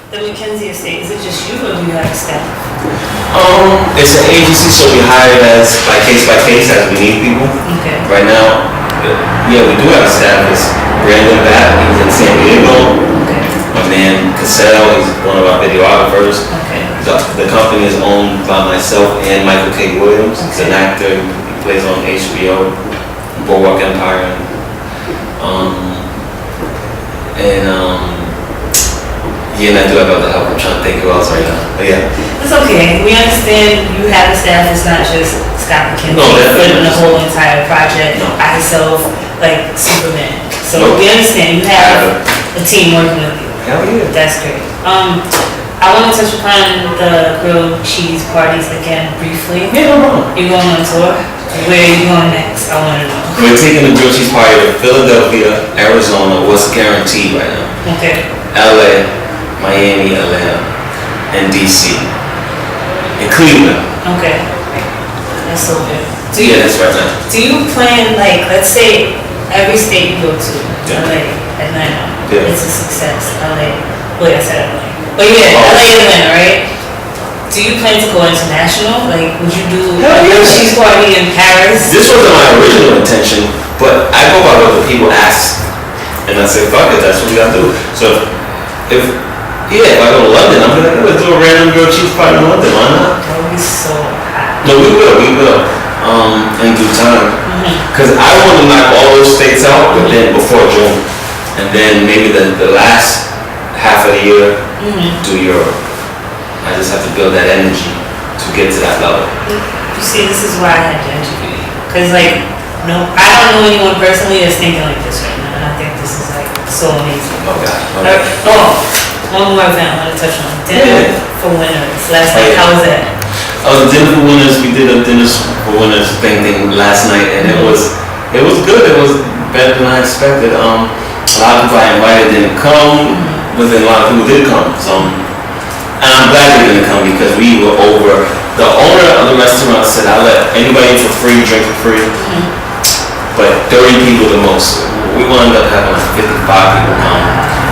The Mckenzie Estate, is it just you or do you have staff? It's an agency, so we hire it as by case as we need people. Okay. Right now, yeah, we do have a staff. It's Brandon Batt, he's in San Diego. Okay. My man Cassell, he's one of our videographers. Okay. The company is owned by myself and Michael K. Williams. He's an actor. He plays on HBO, Boardwalk Empire, yeah, and I do have other help. I'm trying to think who else right now. But yeah. It's okay. We understand you have a staff. It's not just Scott Mckenzie. No, definitely. But the whole entire project by yourself, like Superman. So we understand you have a team working with you. Hell yeah. That's great. I want to touch upon the grilled cheese parties again briefly. Yeah, no problem. You're going on tour. Where are you going next? I want to know. We're taking the grilled cheese party to Philadelphia, Arizona. What's guaranteed right now? Okay. LA, Miami, Atlanta, and DC, and Cleveland. Okay. That's so good. That's right now. Do you plan, like, let's say every state you go to, LA, Atlanta, it's a success. LA, wait, I said LA. But LA, Atlanta, right? Do you plan to go international? Like, would you do a cheese party in Paris? This wasn't my original intention, but I go by what the people ask, and I said, fuck it, that's what we gotta do. So if I go to London, I'm gonna let's do a random grilled cheese party in London. Why not? That would be so hot. No, we will. In due time. Because I want to knock all those states out, but then before June, and then maybe the last half of the year do Europe. I just have to build that energy to get to that level. You see, this is why I had to interview you. Because, like, no, I don't know anyone personally that's thinking like this right now, and I think this is, like, so amazing. Oh, God. One more event I want to touch on. Dinner for Winners. Last night, how was that? Dinner for Winners, we did a Dinner for Winners thing last night, and it was good. It was better than I expected. A lot of people I invited didn't come, but then a lot of people did come. And I'm glad they didn't come because we were over. The owner of the restaurant said, I'll let anybody in for free, drink for free, but 30 people the most. We wound up having like 55 people come.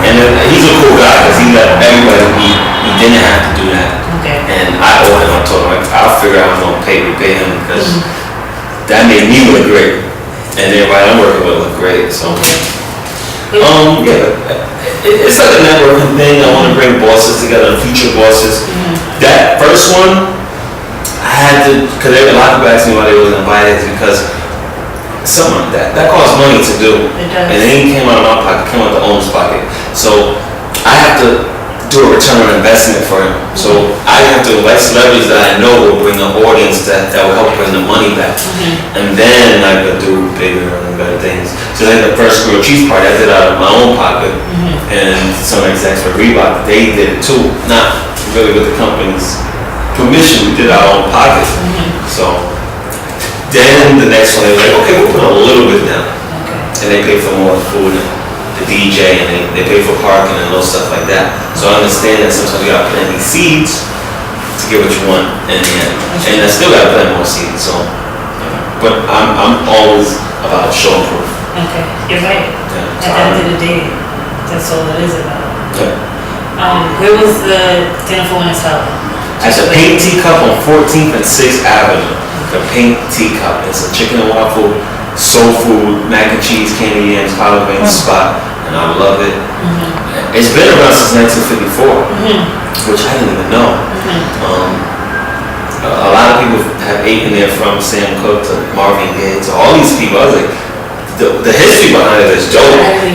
And he's a cool guy because he let everybody eat. He didn't have to do that. Okay. And I owe him. I told him, I'll figure out how I'm going to pay him because that made me look great. And everybody I'm working with look great. So, it's like a networking thing. I want to bring bosses together, future bosses. That first one, I had to, because a lot of people asked me why they wasn't invited, because something that costs money to do. It does. And it ain't came out of my pocket, came out of the owner's pocket. So I have to do a return on investment for him. So I have to invite celebrities that I know will bring an audience that will help bring the money back. And then I could do bigger and better things. So like the first grilled cheese party, I did out of my own pocket. And some execs for Reebok, they did it too. Not really with the company's permission, we did our own pocket. So then the next one, they were like, okay, we'll put a little bit down. And they pay for more food and the DJ, and they pay for parking and little stuff like that. So I understand that sometimes you gotta plant these seeds to get what you want in the end. And I still gotta plant more seeds, so. But I'm always about show and proof. Okay, you're right. At the end of the day, that's all it is about. Where was the Dinner for Winners held? At the Pink Teacup on 14th and 6th Avenue. The Pink Teacup. It's a chicken and waffle, soul food, mac and cheese, candy yams, collard greens spot, and I love it. It's been around since 1954, which I didn't even know. A lot of people have eaten there, from Sam Cooke to Marvin Gaye to all these people. I was like, the history behind it is dope,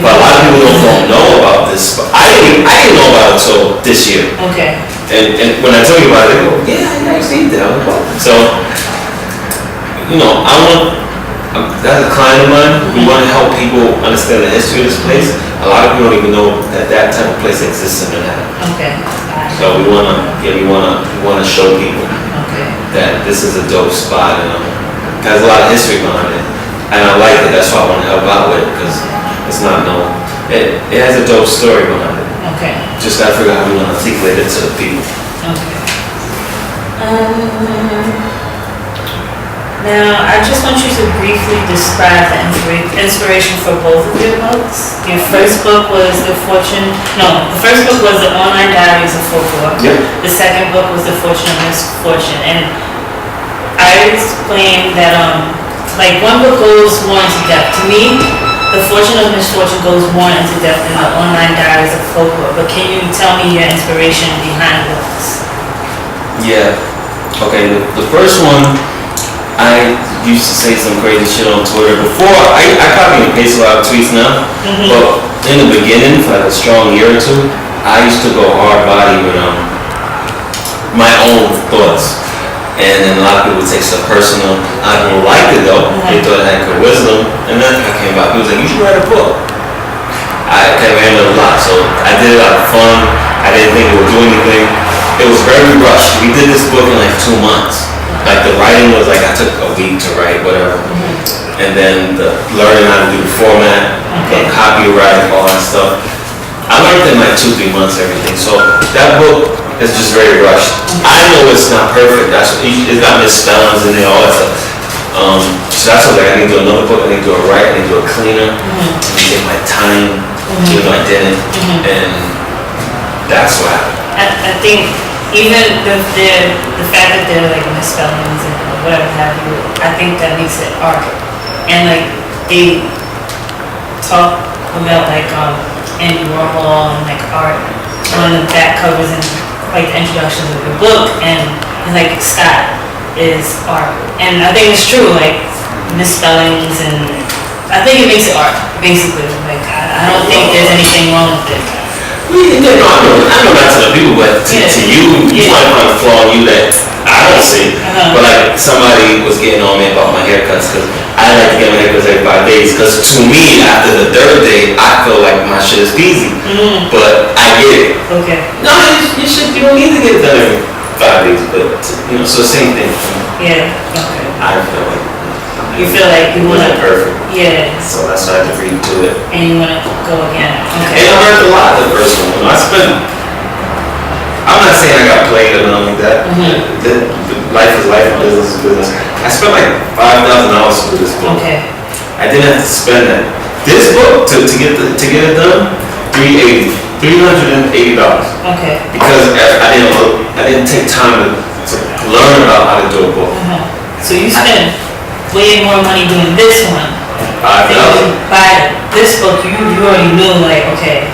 but a lot of people don't know about this. But I didn't know about it until this year. Okay. And when I tell you about it, they go, yeah, I never seen that. So, that's a client of mine. We want to help people understand the history of this place. A lot of people don't even know that that type of place exists in Manhattan. Okay. So we wanna show people that this is a dope spot, and has a lot of history behind it. And I like it. That's why I want to help out with it, because it's not known. It has a dope story behind it. Okay. Just gotta figure out how we want to articulate it to the people. Okay. Now, I just want you to briefly describe the inspiration for both of your books. Your first book was the first book was The Online Diaries of Folklore. Yep. The second book was The Fortune of Misfortune. And I explained that, one book goes more into depth. To me, The Fortune of Misfortune goes more into depth than The Online Diaries of Folklore. But can you tell me your inspiration behind the books? Yeah. Okay, the first one, I used to say some crazy shit on Twitter before. I copy and paste a lot of tweets now, but in the beginning, for like a strong year or two, I used to go hard body with my own thoughts, and then a lot of people take stuff personal. I don't like it though. They thought I had good wisdom, and then I came back. He was like, "You should write a book." I kind of handled a lot, so I did it out of fun. I didn't think it would do anything. It was very rushed. We did this book in like 2 months. Like the writing was like, I took a week to write, whatever. And then the learning how to do the format, the copyright, all that stuff. I learned in like 2-3 months everything. So that book is just very rushed. I know it's not perfect. It's got misspellings in there, all that stuff. So that's what I need to do another book. I need to do it right. I need to do it cleaner. I need to take my time, even though I didn't. And that's what happened. I think even the fact that they're like misspellings and whatever have you, I think that makes it art. And like they talk about like Andy Warhol and like art on the back covers and like the introductions of the book, and like style is art. And I think it's true, like misspellings, and I think it makes it art basically. Like I don't think there's anything wrong with it. I know not to the people, but to you, you might find a flaw in you that I don't see. But like somebody was getting on me about my haircuts because I like to get my haircuts every 5 days. Because to me, after the 3rd day, I feel like my shit is peasy. But I get it. Okay. No, you don't need to get it done every 5 days, but so the same thing. Yeah. Okay. I feel like. You feel like you want to. Perfect. Yeah. So that's why I had to redo it. And you want to go again. Okay. And I learned a lot the first one. I'm not saying I got played or nothing like that. Life is life, business is business. I spent like $5,000 for this book. Okay. I didn't have to spend that. This book to get it done, $380. Okay. Because I didn't take time to learn about how to do a book. So you spent way more money doing this one. $5,000. By this book, you already knew like, okay,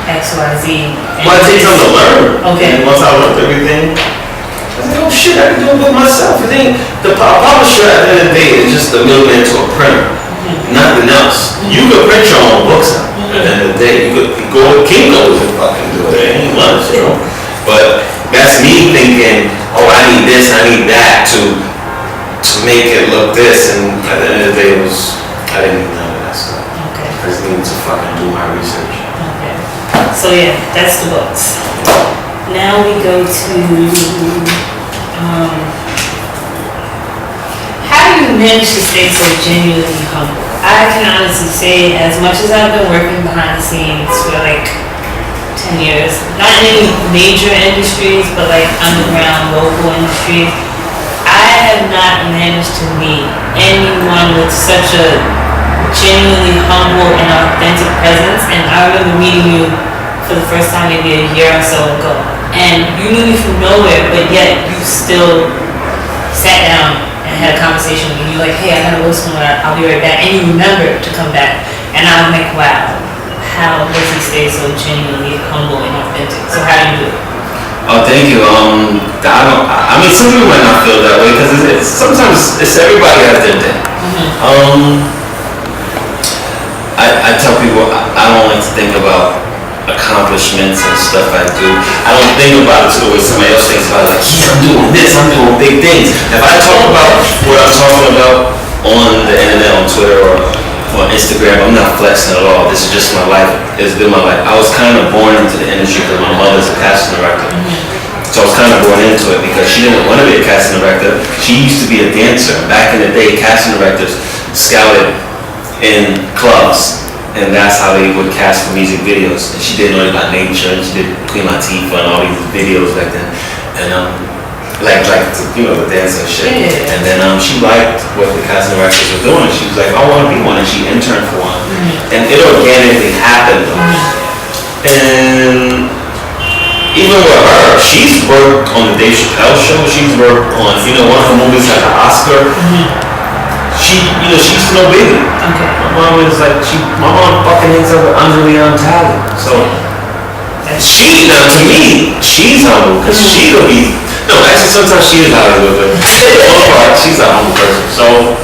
X, Y, Z. Well, it takes time to learn. Okay. And once I learned everything, I said, oh shit, I can do a book myself. The publisher at the end of the day is just a middleman to a printer. Nothing else. You could print your own books out. At the end of the day, you could go to Kinko's and fucking do it. It ain't much, But that's me thinking, oh, I need this, I need that to make it look this, and at the end of the day, I didn't need none of that stuff. Okay. I just needed to fucking do my research. Okay. So yeah, that's the books. Now we go to how do you manage to stay so genuinely humble? I can honestly say, as much as I've been working behind the scenes for like 10 years, not in any major industries, but like underground, local industries, I have not managed to meet anyone with such a genuinely humble and authentic presence. And I remember meeting you for the first time maybe a year or so ago, and you knew me from nowhere, but yet you still sat down and had a conversation with me. You're like, hey, I gotta go somewhere, I'll be right back, and you remembered to come back. And I'm like, wow, how does he stay so genuinely humble and authentic? So how do you do it? Oh, thank you. I mean, some people might not feel that way because sometimes everybody has their day. I tell people I don't like to think about accomplishments and stuff I do. I don't think about it the way somebody else thinks about it. Like, yeah, I'm doing this, I'm doing big things. If I talk about what I'm talking about on the internet, on Twitter or on Instagram, I'm not flexing at all. This is just my life. It's been my life. I was kind of born into the industry because my mother's a casting director. So I was kind of born into it because she didn't want to be a casting director. She used to be a dancer. Back in the day, casting directors scouted in clubs, and that's how they would cast for music videos. And she did Naughty by Nature, and she did Queen Latifah and all these videos back then. And the dance and shit. Yeah. And then she liked what the casting directors were doing. She was like, I want to be one, and she interned for one. And it organically happened. And even with her, she's worked on the Dave Chappelle show. She's worked on, one of her movies had an Oscar. She used to know Biggie. Okay. My mom fucking hangs out with Angelina Talley. So, to me, she's humble, because she'll be, actually sometimes she is Hollywood, but for the most part, she's a humble person. So,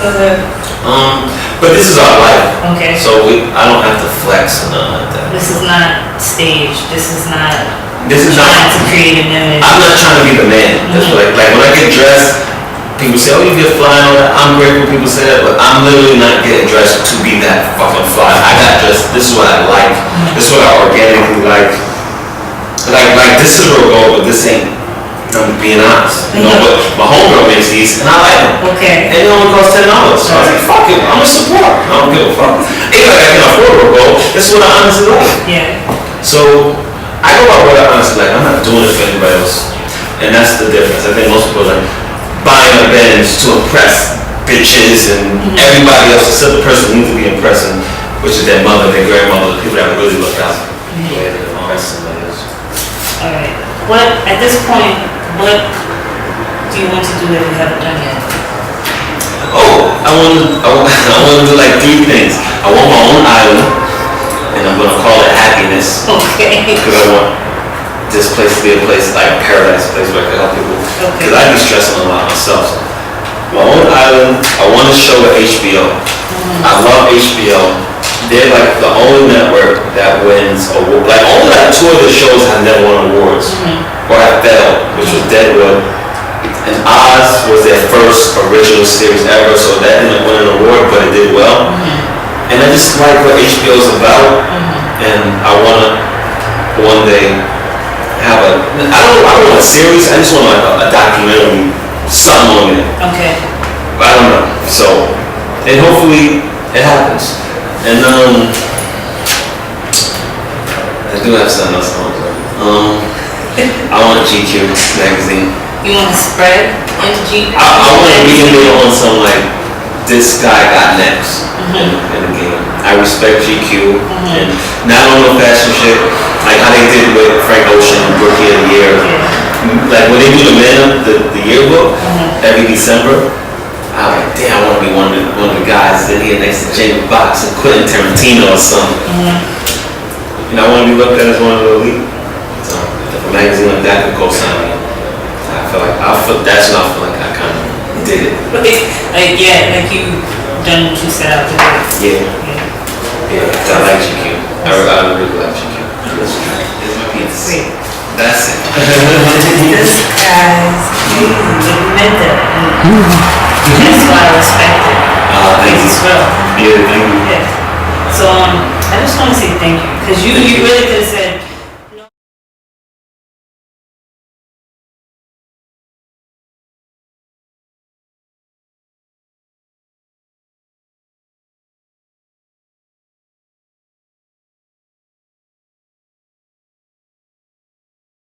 but this is our life. Okay. So I don't have to flex or nothing like that. This is not staged. This is not trying to create an image. I'm not trying to be the man. That's what like when I get dressed, people say, oh, you get fly and all that. I'm grateful people say that, but I'm literally not getting dressed to be that fucking fly. I got dressed, this is what I like. This is what I organically like. Like this is real gold, but this ain't. I'm being honest. But my homegirl makes these, and I like them. Okay. And it only costs $10. So I was like, fuck it, I'm a support. I don't give a fuck. Ain't like I can afford real gold. This is what I honestly like. Yeah. So I go about what I honestly like. I'm not doing it for anybody else. And that's the difference. I think most people are like buying a Benz to impress bitches and everybody else except the person who needs to be impressing, which is their mother, their grandmother, the people that really look out for them. Alright. At this point, what do you want to do that you haven't done yet? I want to do like 3 things. I want my own island, and I'm gonna call it happiness. Okay. Because I want this place to be a place like a paradise place where I can help people. Okay. Because I be stressing a lot myself. So. My own island. I want to show at HBO. I love HBO. They're like the only network that wins awards. Like only like 2 of the shows have never won awards or have failed, which was Deadwood. And Oz was their first original series ever, so that didn't win an award, but it did well. And I just like what HBO is about, and I want to one day have I don't want a series, I just want like a documentary, something on it. Okay. I don't know. So, and hopefully it happens. And I do have something else on. I want GQ magazine. You want to spread into GQ? I want to be in there on some like, this guy got next in the game. I respect GQ and not on no fashion shit, like how they did with Frank Ocean, Rookie of the Year. Like when they do the man the yearbook every December, I'm like, damn, I want to be one of the guys in here next to Jamie Foxx and Quentin Tarantino or something. I want to be looked at as one of the elite. So if a magazine like that could co-sign me, that's when I feel like I kind of did it. Like you done what you set out to do. Yeah. I like GQ. I really like GQ. Here's my piece. Great. That's it. This guy's crazy. You meant that. That's why I respect it. Thank you. Well. Yeah, thank you. Yeah. So I just want to say thank you, because you really could have said